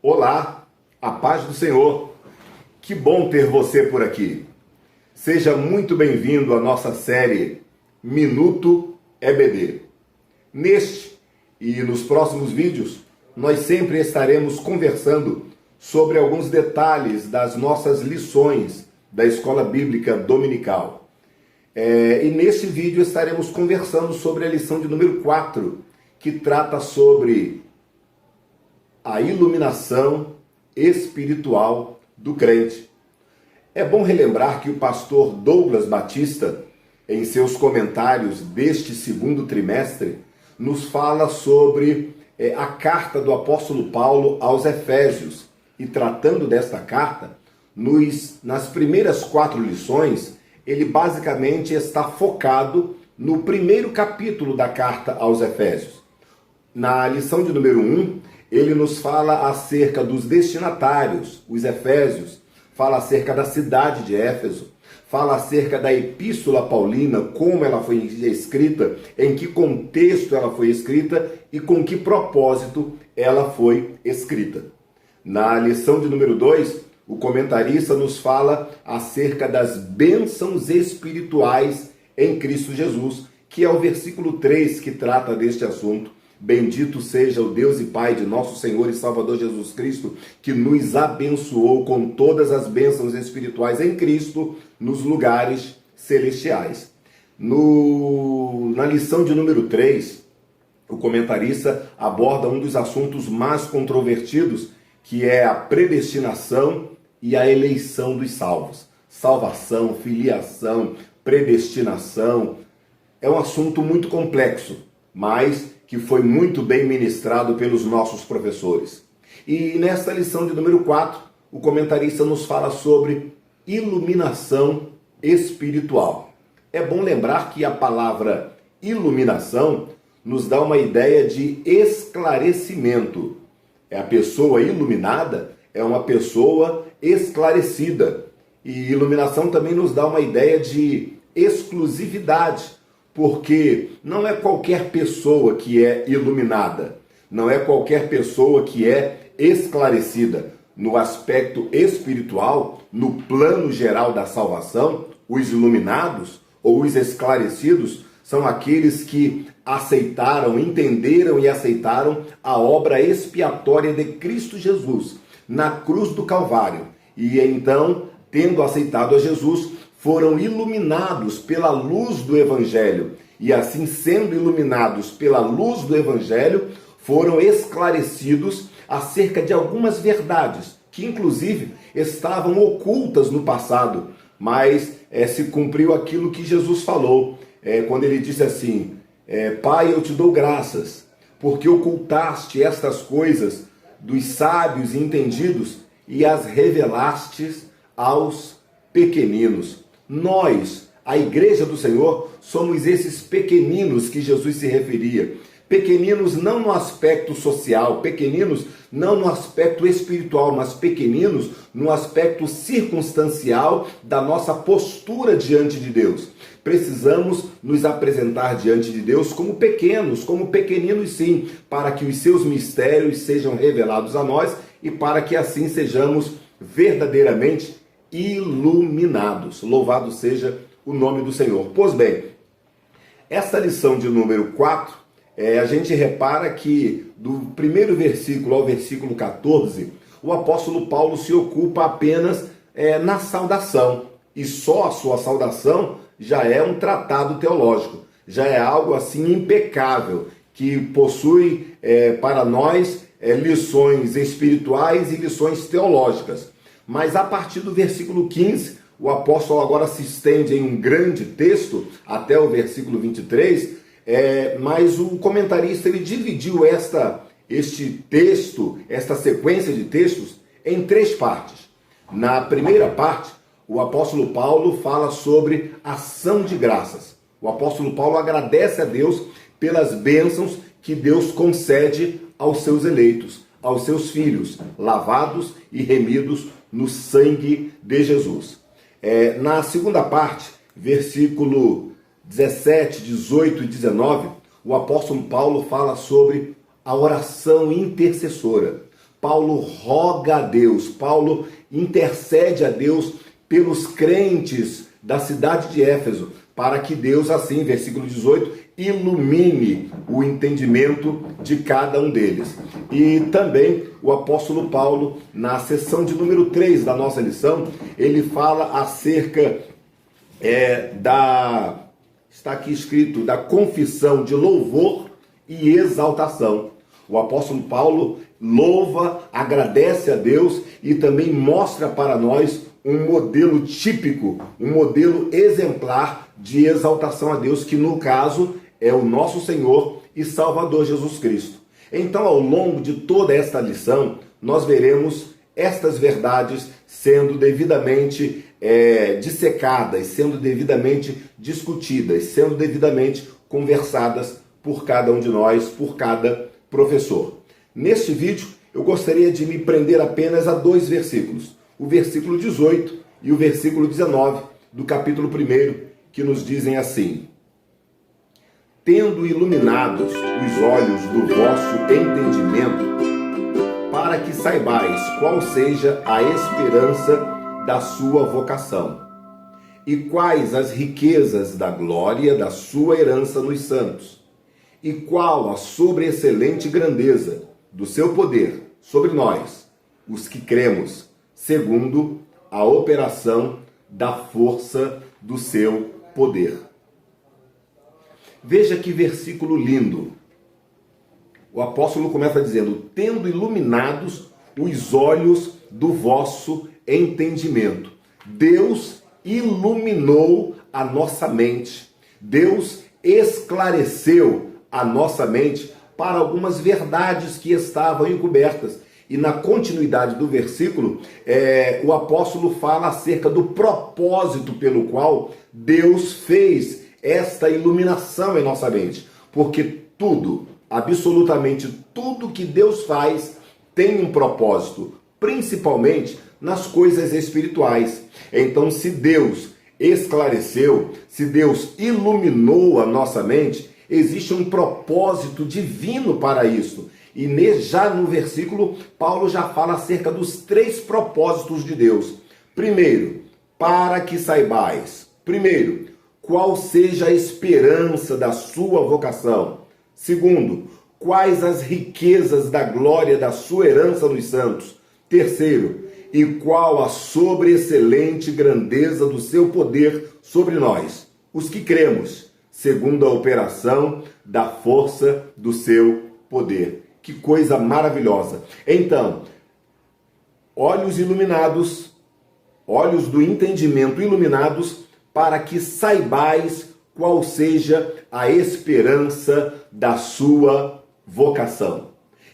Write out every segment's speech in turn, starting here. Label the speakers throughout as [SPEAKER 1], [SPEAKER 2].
[SPEAKER 1] Olá, a paz do Senhor. Que bom ter você por aqui. Seja muito bem-vindo à nossa série Minuto EBD. Neste e nos próximos vídeos, nós sempre estaremos conversando sobre alguns detalhes das nossas lições da Escola Bíblica Dominical. E neste vídeo estaremos conversando sobre a lição de número 4, que trata sobre a iluminação espiritual do crente. É bom relembrar que o pastor Douglas Batista, em seus comentários deste segundo trimestre, nos fala sobre a carta do apóstolo Paulo aos Efésios. E tratando desta carta, nas primeiras 4 lições, ele basicamente está focado no primeiro capítulo da carta aos Efésios. Na lição de número 1, ele nos fala acerca dos destinatários, os Efésios, fala acerca da cidade de Éfeso, fala acerca da epístola paulina, como ela foi escrita, em que contexto ela foi escrita e com que propósito ela foi escrita. Na lição de número 2, o comentarista nos fala acerca das bênçãos espirituais em Cristo Jesus, que é o versículo 3 que trata deste assunto. Bendito seja o Deus e Pai de nosso Senhor e Salvador Jesus Cristo, que nos abençoou com todas as bênçãos espirituais em Cristo nos lugares celestiais. Na lição de número 3, o comentarista aborda um dos assuntos mais controvertidos, que é a predestinação e a eleição dos salvos. Salvação, filiação, predestinação. É um assunto muito complexo, mas que foi muito bem ministrado pelos nossos professores. E nesta lição de número 4, o comentarista nos fala sobre iluminação espiritual. É bom lembrar que a palavra iluminação nos dá uma ideia de esclarecimento. A pessoa iluminada é uma pessoa esclarecida. E iluminação também nos dá uma ideia de exclusividade, porque não é qualquer pessoa que é iluminada, não é qualquer pessoa que é esclarecida. No aspecto espiritual, no plano geral da salvação, os iluminados ou os esclarecidos são aqueles que aceitaram, entenderam e aceitaram a obra expiatória de Cristo Jesus na cruz do Calvário. E então, tendo aceitado a Jesus, foram iluminados pela luz do Evangelho. E assim, sendo iluminados pela luz do Evangelho, foram esclarecidos acerca de algumas verdades, que inclusive estavam ocultas no passado, mas se cumpriu aquilo que Jesus falou, quando ele disse assim, Pai, eu te dou graças, porque ocultaste estas coisas dos sábios e entendidos e as revelastes aos pequeninos. Nós, a Igreja do Senhor, somos esses pequeninos que Jesus se referia. Pequeninos não no aspecto social, pequeninos não no aspecto espiritual, mas pequeninos no aspecto circunstancial da nossa postura diante de Deus. Precisamos nos apresentar diante de Deus como pequenos, como pequeninos sim, para que os seus mistérios sejam revelados a nós e para que assim sejamos verdadeiramente iluminados. Louvado seja o nome do Senhor. Pois bem, essa lição de número 4, a gente repara que do primeiro versículo ao versículo 14, o apóstolo Paulo se ocupa apenas na saudação. E só a sua saudação já é um tratado teológico, já é algo assim impecável, que possui para nós lições espirituais e lições teológicas. Mas a partir do versículo 15, o apóstolo agora se estende em um grande texto, até o versículo 23, mas o comentarista ele dividiu este texto, esta sequência de textos, em 3 partes. Na primeira parte, o apóstolo Paulo fala sobre ação de graças. O apóstolo Paulo agradece a Deus pelas bênçãos que Deus concede aos seus eleitos, aos seus filhos, lavados e remidos no sangue de Jesus. Na segunda parte, versículo 17, 18 e 19, o apóstolo Paulo fala sobre a oração intercessora. Paulo roga a Deus, Paulo intercede a Deus pelos crentes da cidade de Éfeso, para que Deus, assim, versículo 18, ilumine o entendimento de cada um deles. E também o apóstolo Paulo, na seção de número 3 da nossa lição, ele fala acerca está aqui escrito, da confissão de louvor e exaltação. O apóstolo Paulo louva, agradece a Deus e também mostra para nós um modelo típico, um modelo exemplar de exaltação a Deus, que no caso é o nosso Senhor e Salvador Jesus Cristo. Então, ao longo de toda esta lição, nós veremos estas verdades sendo devidamente dissecadas, sendo devidamente discutidas, sendo devidamente conversadas por cada um de nós, por cada professor. Neste vídeo, eu gostaria de me prender apenas a 2 versículos, o versículo 18 e o versículo 19 do capítulo 1, que nos dizem assim: tendo iluminados os olhos do vosso entendimento, para que saibais qual seja a esperança da sua vocação, e quais as riquezas da glória da sua herança nos santos, e qual a sobreexcelente grandeza do seu poder sobre nós, os que cremos, segundo a operação da força do seu poder. Veja que versículo lindo. O apóstolo começa dizendo: tendo iluminados os olhos do vosso entendimento. Deus iluminou a nossa mente. Deus esclareceu a nossa mente para algumas verdades que estavam encobertas. E na continuidade do versículo, o apóstolo fala acerca do propósito pelo qual Deus fez esta iluminação em nossa mente. Porque tudo, absolutamente tudo que Deus faz tem um propósito, principalmente nas coisas espirituais. Então, se Deus esclareceu, se Deus iluminou a nossa mente, existe um propósito divino para isso. E já no versículo, Paulo já fala acerca dos 3 propósitos de Deus. Primeiro, para que saibais. Primeiro, qual seja a esperança da sua vocação. Segundo, quais as riquezas da glória da sua herança nos santos. Terceiro, e qual a sobreexcelente grandeza do seu poder sobre nós, os que cremos, segundo a operação da força do seu poder. Que coisa maravilhosa! Então, olhos iluminados, olhos do entendimento iluminados, para que saibais qual seja a esperança da sua vocação.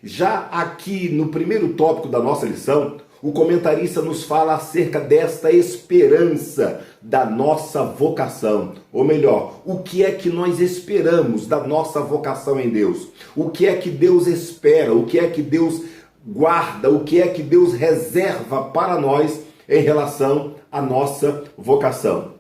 [SPEAKER 1] Já aqui no primeiro tópico da nossa lição, o comentarista nos fala acerca desta esperança da nossa vocação. Ou melhor, o que é que nós esperamos da nossa vocação em Deus? O que é que Deus espera? O que é que Deus guarda? O que é que Deus reserva para nós em relação à nossa vocação?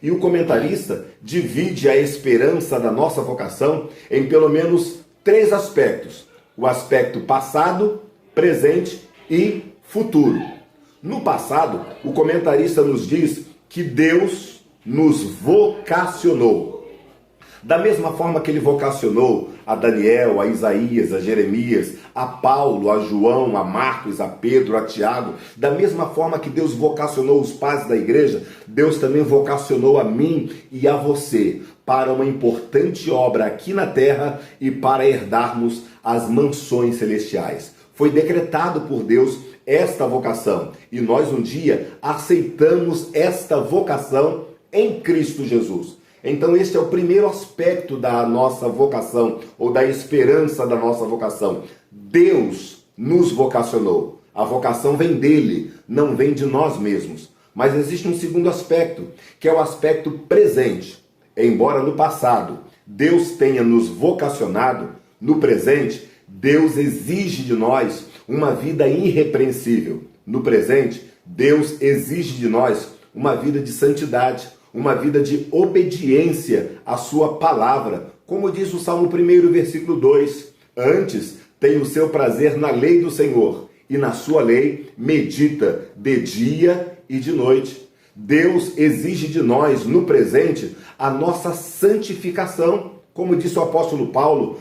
[SPEAKER 1] E o comentarista divide a esperança da nossa vocação em pelo menos 3 aspectos: o aspecto passado, presente e futuro. No passado, o comentarista nos diz que Deus nos vocacionou. Da mesma forma que ele vocacionou a Daniel, a Isaías, a Jeremias, a Paulo, a João, a Marcos, a Pedro, a Tiago, da mesma forma que Deus vocacionou os pais da igreja, Deus também vocacionou a mim e a você para uma importante obra aqui na terra e para herdarmos as mansões celestiais. Foi decretado por Deus esta vocação e nós um dia aceitamos esta vocação em Cristo Jesus. Então este é o primeiro aspecto da nossa vocação, ou da esperança da nossa vocação. Deus nos vocacionou. A vocação vem dele, não vem de nós mesmos. Mas existe um segundo aspecto, que é o aspecto presente. Embora no passado Deus tenha nos vocacionado, no presente Deus exige de nós uma vida irrepreensível. No presente, Deus exige de nós uma vida de santidade, uma vida de obediência à sua palavra. Como diz o Salmo 1, versículo 2, antes tem o seu prazer na lei do Senhor, e na sua lei medita de dia e de noite. Deus exige de nós, no presente, a nossa santificação. Como disse o apóstolo Paulo,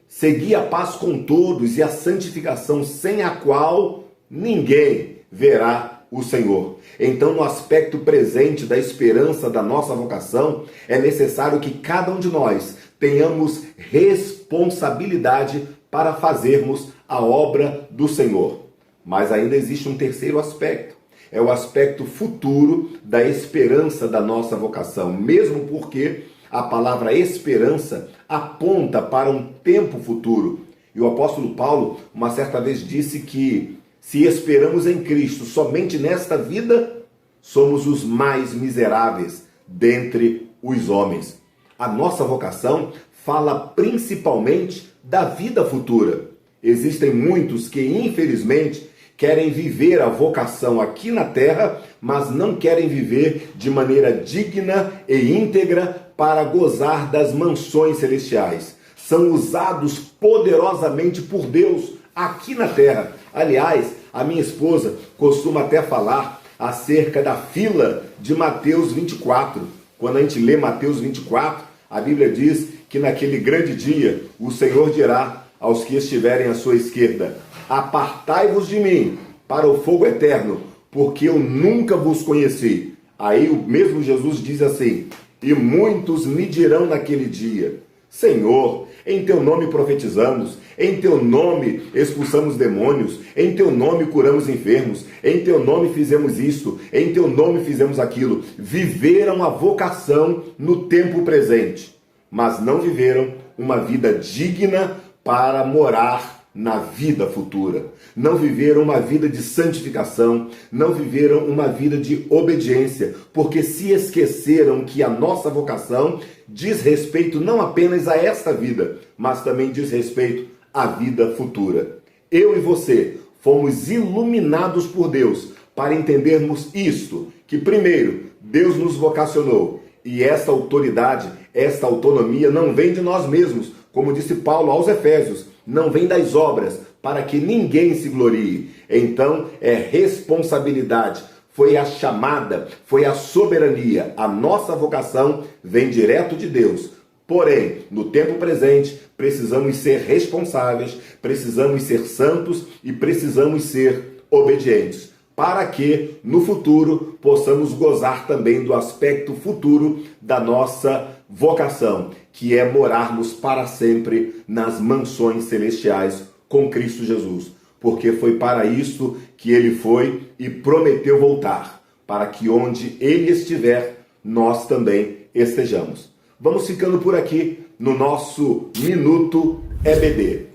[SPEAKER 1] seguir a paz com todos e a santificação, sem a qual ninguém verá o Senhor. Então, no aspecto presente da esperança da nossa vocação, é necessário que cada um de nós tenhamos responsabilidade para fazermos a obra do Senhor. Mas ainda existe um terceiro aspecto. É o aspecto futuro da esperança da nossa vocação, mesmo porque a palavra esperança aponta para um tempo futuro. E o apóstolo Paulo, uma certa vez, disse que se esperamos em Cristo somente nesta vida, somos os mais miseráveis dentre os homens. A nossa vocação fala principalmente da vida futura. Existem muitos que, infelizmente, querem viver a vocação aqui na terra, mas não querem viver de maneira digna e íntegra para gozar das mansões celestiais. São usados poderosamente por Deus aqui na terra. Aliás, a minha esposa costuma até falar acerca da fila de Mateus 24. Quando a gente lê Mateus 24, a Bíblia diz que naquele grande dia o Senhor dirá aos que estiverem à sua esquerda: apartai-vos de mim para o fogo eterno, porque eu nunca vos conheci. Aí o mesmo Jesus diz assim: e muitos me dirão naquele dia: Senhor, em teu nome profetizamos, em teu nome expulsamos demônios, em teu nome curamos enfermos, em teu nome fizemos isto, em teu nome fizemos aquilo. Viveram a vocação no tempo presente, mas não viveram uma vida digna para morar na vida futura. Não viveram uma vida de santificação, não viveram uma vida de obediência, porque se esqueceram que a nossa vocação diz respeito não apenas a esta vida, mas também diz respeito à vida futura. Eu e você fomos iluminados por Deus para entendermos isto, que primeiro, Deus nos vocacionou, e essa autoridade, esta autonomia não vem de nós mesmos, como disse Paulo aos Efésios, não vem das obras, para que ninguém se glorie. Então, é responsabilidade, foi a chamada, foi a soberania. A nossa vocação vem direto de Deus. Porém, no tempo presente, precisamos ser responsáveis, precisamos ser santos e precisamos ser obedientes, para que, no futuro, possamos gozar também do aspecto futuro da nossa vocação, que é morarmos para sempre nas mansões celestiais com Cristo Jesus. Porque foi para isso que ele foi e prometeu voltar, para que onde ele estiver, nós também estejamos. Vamos ficando por aqui no nosso Minuto EBD.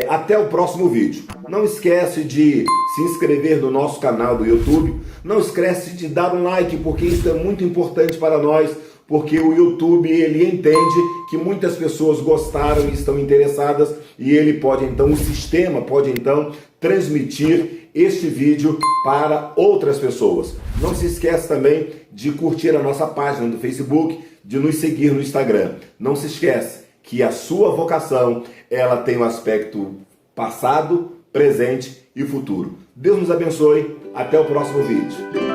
[SPEAKER 1] Até o próximo vídeo. Não esquece de se inscrever no nosso canal do YouTube. Não esquece de dar um like, porque isso é muito importante para nós, porque o YouTube ele entende que muitas pessoas gostaram e estão interessadas, e ele pode então, o sistema pode então transmitir este vídeo para outras pessoas. Não se esqueça também de curtir a nossa página do Facebook, de nos seguir no Instagram. Não se esqueça que a sua vocação, ela tem um aspecto passado, presente e futuro. Deus nos abençoe. Até o próximo vídeo.